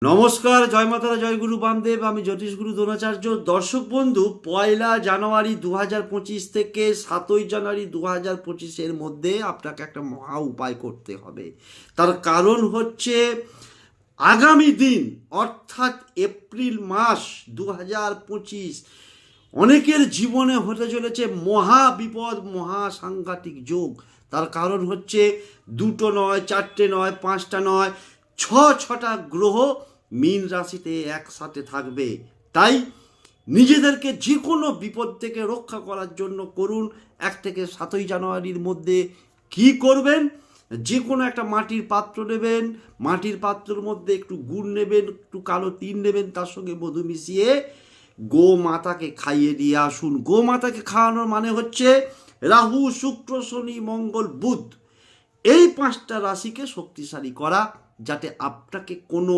নমস্কার, জয় মাতারা, জয় গুরু বামদেব। আমি জ্যোতিষগুরু দ্রোণাচার্য। দর্শক বন্ধু, 1 জানুয়ারি 2025 থেকে 7 জানুয়ারি 2025-এর মধ্যে আপনাকে একটা মহা উপায় করতে হবে। তার কারণ হচ্ছে আগামী দিন অর্থাৎ এপ্রিল মাস 2025 অনেকের জীবনে হতে চলেছে মহা বিপদ, মহা সাংঘাতিক যোগ। তার কারণ হচ্ছে দুটো নয়, চারটে নয়, পাঁচটা নয়, ছটা গ্রহ মীন রাশিতে একসাথে থাকবে। তাই নিজেদেরকে যে কোনো বিপদ থেকে রক্ষা করার জন্য করুন। 1 থেকে 7 জানুয়ারির মধ্যে কি করবেন? যে কোনো একটা মাটির পাত্র নেবেন, মাটির পাত্রের মধ্যে একটু গুড় নেবেন, একটু কালো তিল নেবেন, তার সঙ্গে মধু মিশিয়ে গো মাতাকে খাইয়ে দিয়ে আসুন। গো মাতাকে খাওয়ানোর মানে হচ্ছে রাহু, শুক্র, শনি, মঙ্গল, বুধ এই 5টা রাশিকে শক্তিশালী করা, যাতে আপনাকে কোনো